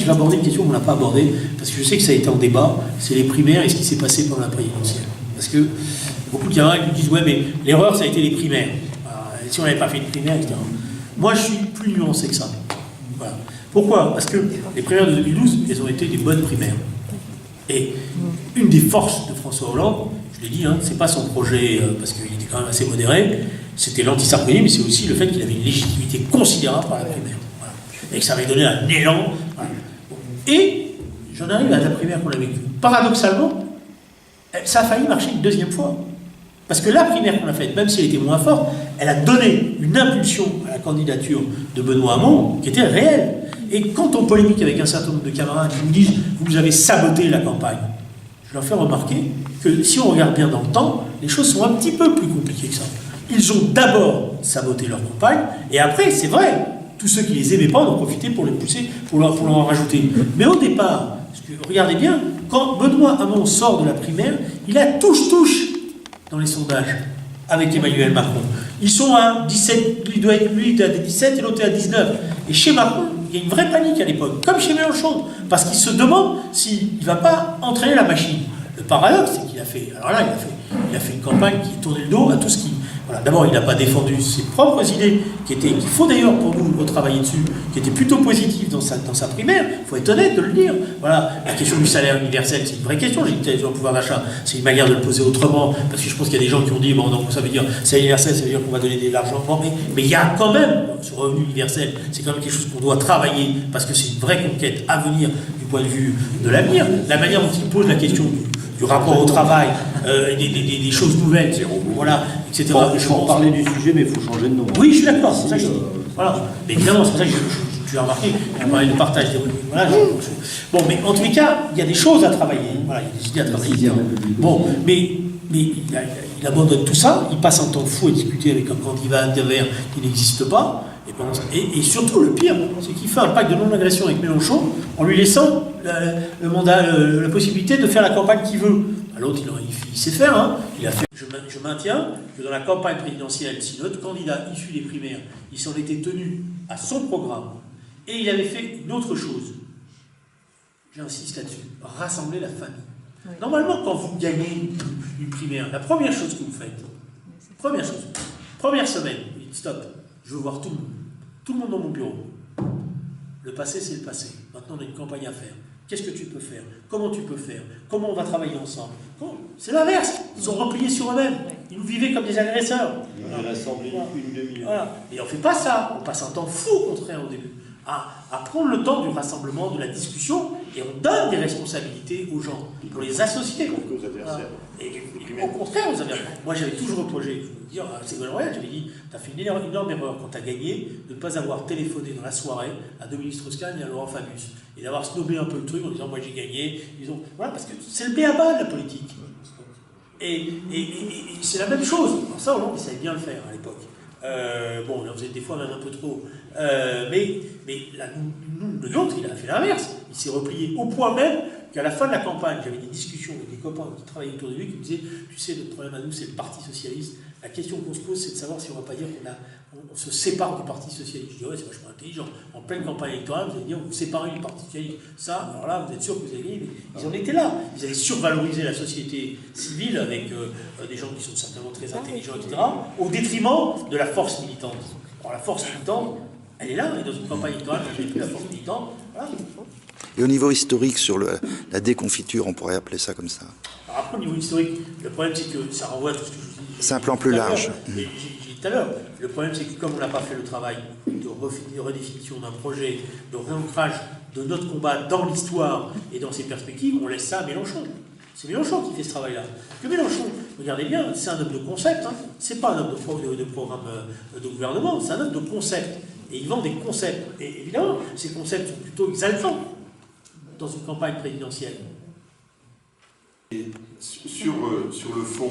vais aborder une question qu'on n'a pas abordée, parce que je sais que ça a été en débat, c'est les primaires et ce qui s'est passé pendant la présidentielle. Parce que beaucoup de camarades me disent, ouais, mais l'erreur, ça a été les primaires. Et si on n'avait pas fait de primaires, etc. Moi, je suis plus nuancé que ça. Voilà. Pourquoi? Parce que les primaires de 2012, elles ont été des bonnes primaires. Et une des forces de François Hollande, je l'ai dit, hein, c'est pas son projet, parce qu'il était quand même assez modéré, c'était l'anti-Sarkozy, mais c'est aussi le fait qu'il avait une légitimité considérable par la primaire. Voilà. Et que ça avait donné un élan. Voilà. Et j'en arrive à la primaire qu'on a vécue. Paradoxalement, ça a failli marcher une deuxième fois. Parce que la primaire qu'on a faite, même si elle était moins forte, elle a donné une impulsion à la candidature de Benoît Hamon qui était réelle. Et quand on polémique avec un certain nombre de camarades qui nous disent « vous avez saboté la campagne », je leur fais remarquer que si on regarde bien dans le temps, les choses sont un petit peu plus compliquées que ça. Ils ont d'abord saboté leur campagne, et après, c'est vrai, tous ceux qui les aimaient pas en ont profité pour les pousser, pour leur en rajouter. Mais au départ, parce que, regardez bien, quand Benoît Hamon sort de la primaire, il a touche-touche dans les sondages avec Emmanuel Macron. Ils sont à 17, lui est à 17 et l'autre est à 19. Et chez Macron, il y a une vraie panique à l'époque, comme chez Mélenchon, parce qu'il se demande s'il ne va pas entraîner la machine. Le paradoxe, c'est qu'il a fait, alors là, il a fait une campagne qui tournait le dos à tout ce qui... Voilà, d'abord, il n'a pas défendu ses propres idées, qu'il faut d'ailleurs pour nous retravailler dessus, qui étaient plutôt positives dans sa primaire, il faut être honnête de le dire. Voilà, la question du salaire universel, c'est une vraie question, j'ai dit sur le pouvoir d'achat, c'est une manière de le poser autrement, parce que je pense qu'il y a des gens qui ont dit, bon, donc ça veut dire, c'est universel, ça veut dire qu'on va donner de l'argent, mais il y a quand même, ce revenu universel, c'est quand même quelque chose qu'on doit travailler, parce que c'est une vraie conquête à venir du point de vue de l'avenir. La manière dont il pose la question du rapport au travail, des choses nouvelles, voilà, etc. Je vais en parler du sujet, mais il faut changer de nom. Oui, je suis d'accord, c'est ça que je dis. Voilà. Mais évidemment, c'est pour ça que tu as remarqué, on a parlé de partage des revenus. Voilà, bon, mais en tous les cas, il y a des choses à travailler. Voilà, il y a des idées à travailler. Bon, mais il abandonne tout ça, il passe un temps fou à discuter avec un candidat vert qui n'existe pas. Et surtout, le pire, c'est qu'il fait un pacte de non-agression avec Mélenchon en lui laissant le mandat, la possibilité de faire la campagne qu'il veut. L'autre, il sait faire. Hein. Il a fait. Je maintiens que dans la campagne présidentielle, si notre candidat issu des primaires, il s'en était tenu à son programme et il avait fait une autre chose, j'insiste là-dessus, rassembler la famille. Oui. Normalement, quand vous gagnez une primaire, la première chose que vous faites, première semaine, vous dites stop, je veux voir tout le monde dans mon bureau. Le passé, c'est le passé. Maintenant, on a une campagne à faire. Qu'est-ce que tu peux faire? Comment tu peux faire? Comment on va travailler ensemble? C'est l'inverse. Ils sont repliés sur eux-mêmes. Ils nous vivaient comme des agresseurs. On a rassemblé une demi-heure. Voilà. Et on ne fait pas ça. On passe un temps fou, au contraire, au début. À prendre le temps du rassemblement, de la discussion, et on donne des responsabilités aux gens, pour les associer. Aux adversaires. Et au contraire, moi j'avais toujours reproché, je veux dire, à Ségolène Royal, j'avais dit, tu as fait une énorme erreur quand tu as gagné de ne pas avoir téléphoné dans la soirée à Dominique Strauss-Kahn et à Laurent Fabius, et d'avoir snobé un peu le truc en disant, moi j'ai gagné, voilà, parce que c'est le b.a.-ba de la politique. Et c'est la même chose. Alors ça, Hollande, il savait bien le faire à l'époque. Bon, on en faisait des fois même un peu trop. Mais le nôtre, il a fait l'inverse. Il s'est replié au point même qu'à la fin de la campagne, j'avais des discussions avec des copains qui travaillaient autour de lui qui me disaient, tu sais, notre problème à nous, c'est le Parti Socialiste. La question qu'on se pose, c'est de savoir si on ne va pas dire qu'on se sépare du Parti Socialiste. Je dis, ouais, c'est vachement intelligent. En pleine campagne électorale, vous allez dire, vous séparez du Parti Socialiste. Ça, alors là, vous êtes sûr que vous allez gagner. Mais ils en étaient là. Ils allaient survaloriser la société civile avec des gens qui sont certainement très intelligents, etc., au détriment de la force militante. Alors la force militante, elle est là, et dans une campagne électorale, quand il n'y a plus la force militante, voilà. Et au niveau historique, sur la déconfiture, on pourrait appeler ça comme ça. Alors après, au niveau historique, le problème, c'est que ça renvoie à tout ce que je vous dis. C'est un plan plus large. J'ai dit tout à l'heure, le problème, c'est que comme on n'a pas fait le travail de redéfinition d'un projet, de réancrage de notre combat dans l'histoire et dans ses perspectives, on laisse ça à Mélenchon. C'est Mélenchon qui fait ce travail-là. Que Mélenchon, regardez bien, c'est un homme de concept, hein. C'est pas un homme de programme de gouvernement, c'est un homme de concept. Et il vend des concepts. Et évidemment, ces concepts sont plutôt exaltants dans une campagne présidentielle. Et sur le fond,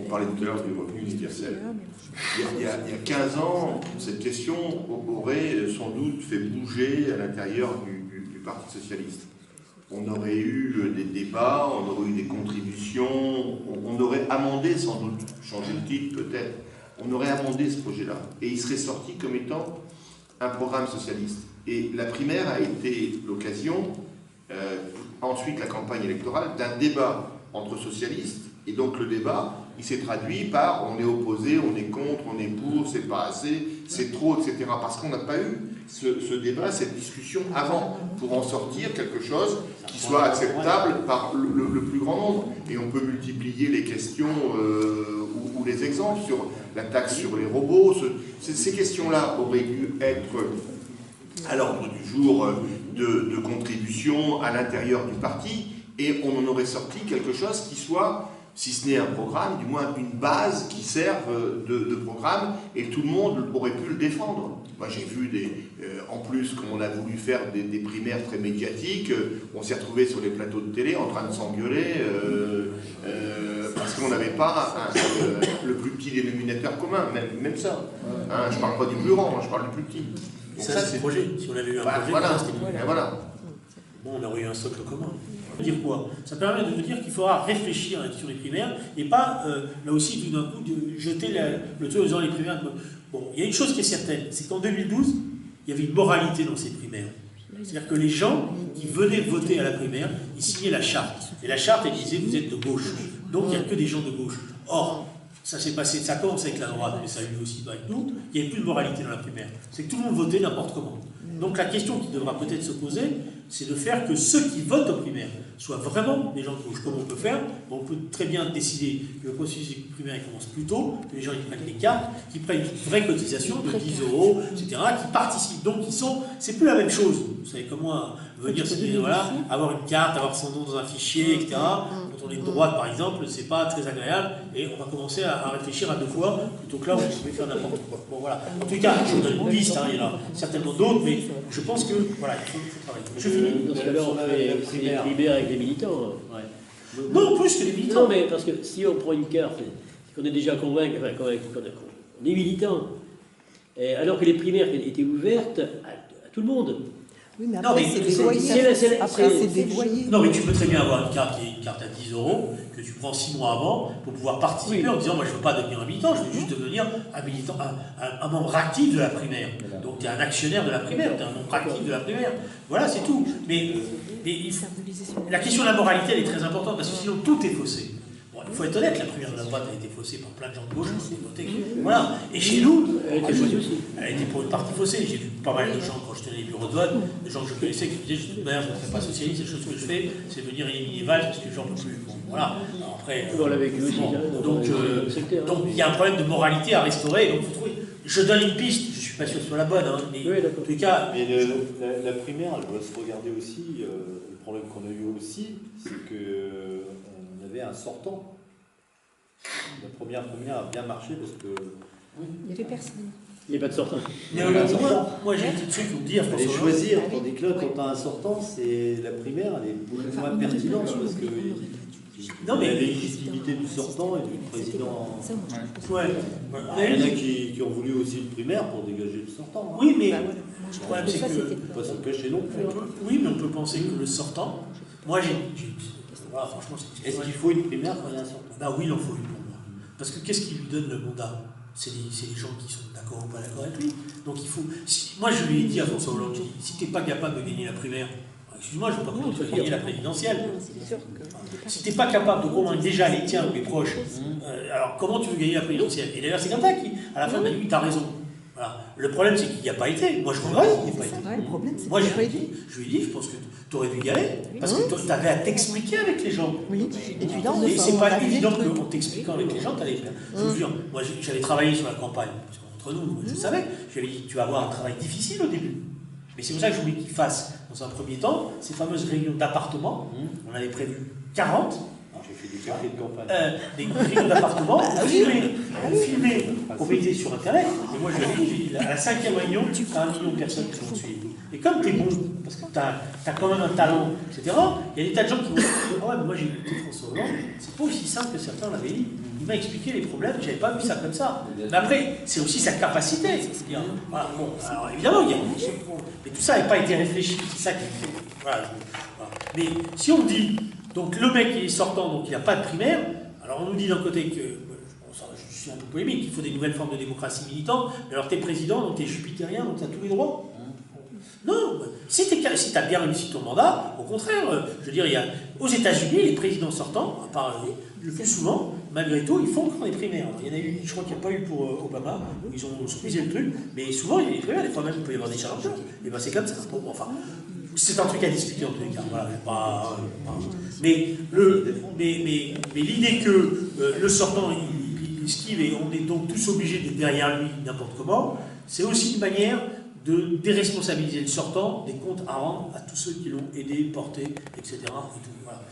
on parlait tout à l'heure du revenu universel. Il y a 15 ans, cette question aurait sans doute fait bouger à l'intérieur du Parti Socialiste. On aurait eu des débats, on aurait eu des contributions, on aurait amendé sans doute, changé le titre peut-être, on aurait amendé ce projet-là. Et il serait sorti comme étant un programme socialiste. Et la primaire a été l'occasion, ensuite la campagne électorale, d'un débat entre socialistes. Et donc le débat, il s'est traduit par on est opposé, on est contre, on est pour, c'est pas assez, c'est trop, etc. Parce qu'on n'a pas eu ce débat, cette discussion avant, pour en sortir quelque chose qui soit acceptable par le plus grand nombre. Et on peut multiplier les questions ou les exemples sur la taxe sur les robots. Ces questions-là auraient dû être à l'ordre du jour de contribution à l'intérieur du parti, et on en aurait sorti quelque chose qui soit, si ce n'est un programme, du moins une base qui serve de programme, et tout le monde aurait pu le défendre. Moi j'ai vu, en plus, comme on a voulu faire des primaires très médiatiques, on s'est retrouvé sur les plateaux de télé en train de s'engueuler parce qu'on n'avait pas le plus petit dénominateur commun, même ça. Hein, je ne parle pas du plus grand, je parle du plus petit. Donc ça, c'est le projet. Si on avait eu un projet, voilà. Voilà. Bon, on aurait eu un socle commun. Ça veut dire quoi? Ça permet de nous dire qu'il faudra réfléchir à la question des primaires et pas, là aussi, tout d'un coup, de jeter le truc en disant les primaires. Bon, il y a une chose qui est certaine, c'est qu'en 2012, il y avait une moralité dans ces primaires. C'est-à-dire que les gens qui venaient voter à la primaire, ils signaient la charte. Et la charte, elle disait, vous êtes de gauche. Donc, il n'y a que des gens de gauche. Or, ça s'est passé, ça commence avec la droite, mais ça a eu aussi avec nous, il n'y avait plus de moralité dans la primaire. C'est que tout le monde votait n'importe comment. Donc la question qui devra peut-être se poser, c'est de faire que ceux qui votent aux primaires soient vraiment des gens de gauche. Comme on peut faire, on peut très bien décider que le processus primaire commence plus tôt, que les gens ils prennent les cartes, qu'ils prennent une vraie cotisation de 10 €, etc., qui participent. Donc c'est plus la même chose. Vous savez comme moi, venir voilà, avoir une carte, avoir son nom dans un fichier, etc. Quand on est de droite, par exemple, c'est pas très agréable, et on va commencer à réfléchir à deux fois, plutôt que là où on pouvait faire n'importe quoi. Bon voilà. En tout cas, je vous donne une liste, hein, il y en a certainement d'autres, mais je pense que voilà, il faut travailler. Je finis. Parce que là, on fait des primaires avec les militants. Ouais. Non, plus que les militants. Non, mais parce que si on prend une carte, c'est qu'on est déjà convaincu, on est militants, et alors que les primaires étaient ouvertes à tout le monde. Oui, mais Non, après, mais c'est dévoyé. Après, c'est dévoyé. Non, mais tu peux très bien avoir une carte qui est une carte à 10 €, que tu prends 6 mois avant, pour pouvoir participer en disant, moi je ne veux pas devenir un militant, je veux juste devenir un militant, un membre actif de la primaire. Donc tu es un actionnaire de la primaire, tu es un membre actif de la primaire. Voilà, c'est tout. Mais la question de la moralité, elle est très importante, parce que sinon tout est faussé. Bon, il faut être honnête, la primaire de la droite a été faussée par plein de gens de gauche qui ont voté. Voilà. Et chez nous, Elle était faussée aussi. elle était pour une partie faussée. J'ai vu pas mal de gens, quand je tenais les bureaux de vote, des gens que je connaissais qui disaient, je ne serai pas socialiste, la chose que je fais, c'est venir éliminer Valls parce que j'en peux plus. Bon, voilà. Alors après, On l'a vécu aussi. donc il y a un problème de moralité à restaurer. Donc, faut trouver. Je donne une piste, je ne suis pas sûr que ce soit la bonne, hein, mais Oui, en tout cas. Mais la primaire, elle doit se regarder aussi. Le problème qu'on a eu aussi, c'est qu'on avait un sortant. La première a bien marché parce que. Il n'y avait personne. Il n'y a pas de sortant. Mais moi j'ai un petit truc à vous dire. Il fallait choisir, tandis que là, quand tu as un sortant, la primaire, elle est beaucoup moins pertinente parce que. Non, mais il y a la légitimité du sortant et du président. Ouais. Il y en a qui ont voulu aussi le primaire pour dégager le sortant. Oui, mais Bah, voilà. le problème c'est que. On ne peut pas se le cacher non plus. Oui, mais on peut penser que le sortant. Moi j'ai. Voilà, franchement, c'est. Est-ce qu'il faut une primaire quand il y a un sortant? Bah oui, il en faut une pour moi. Parce que qu'est-ce qui lui donne le mandat? C'est les gens qui sont d'accord ou pas d'accord avec lui. Donc il faut. Moi je lui ai dit à François Hollande, si tu n'es pas capable de gagner la primaire, excuse-moi, je ne veux pas que tu vas gagner la présidentielle. Si tu n'es pas capable de convaincre déjà les tiens ou les proches, alors comment tu veux gagner la présidentielle? Et d'ailleurs c'est comme ça qui, à la fin, m'a dit oui, tu as raison. Voilà. Le problème c'est qu'il n'y a pas été. Moi je regrette qu'il n'y ait pas été. Le problème, c'est Moi qu'il je n'y a lui pas ai été. dit, je pense que tu aurais dû y aller, parce que tu avais à t'expliquer avec les gens. Oui, et puis là, on Et c'est a pas vu évident des trucs. qu'en t'expliquant avec les gens, tu allais faire. Je vous jure, moi j'avais travaillé sur la campagne, parce qu'entre nous, je savais, je lui ai dit, tu vas avoir un travail difficile au début. Mais c'est pour ça que je voulais qu'il fasse, dans un premier temps, ces fameuses réunions d'appartements. On avait prévu 40. J'ai fait des cafés de campagne. Des réunions d'appartements, on filmait, on mettait sur Internet. Et moi, je lui ai dit, à la 5e réunion, tu as 1 million de personnes qui vont te suivre. Et comme tu es bon, parce que tu as quand même un talent, etc., il y a des tas de gens qui vont dire, oh ouais, mais moi j'ai écouté François Hollande, c'est pas aussi simple que certains l'avaient dit. Il m'a expliqué les problèmes, j'avais pas vu ça comme ça. Mais après, c'est aussi sa capacité. C'est-à-dire, voilà, bon, alors évidemment, il y a. Mais tout ça n'a pas été réfléchi, c'est ça qui fait. Voilà. Mais si on dit, donc le mec il est sortant, donc il n'a pas de primaire, alors on nous dit d'un côté que, je suis un peu polémique, il faut des nouvelles formes de démocratie militante, mais alors t'es président, donc t'es jupitérien, donc t'as tous les droits. Non, si tu as bien réussi ton mandat, au contraire, je veux dire, aux États-Unis, les présidents sortants, à part le plus souvent, malgré tout, ils font encore des primaires. Alors, il y en a eu, je crois qu'il n'y a pas eu pour Obama, ils ont squeezé le truc, mais souvent il y a des primaires, des fois même il peut y avoir des challenges, et ben c'est comme ça. Bon, enfin, c'est un truc à discuter en tous les cas. Voilà, mais l'idée que le sortant il esquive et on est donc tous obligés d'être derrière lui n'importe comment, c'est aussi une manière de déresponsabiliser le sortant des comptes à rendre à tous ceux qui l'ont aidé, porté, etc. Et tout, voilà.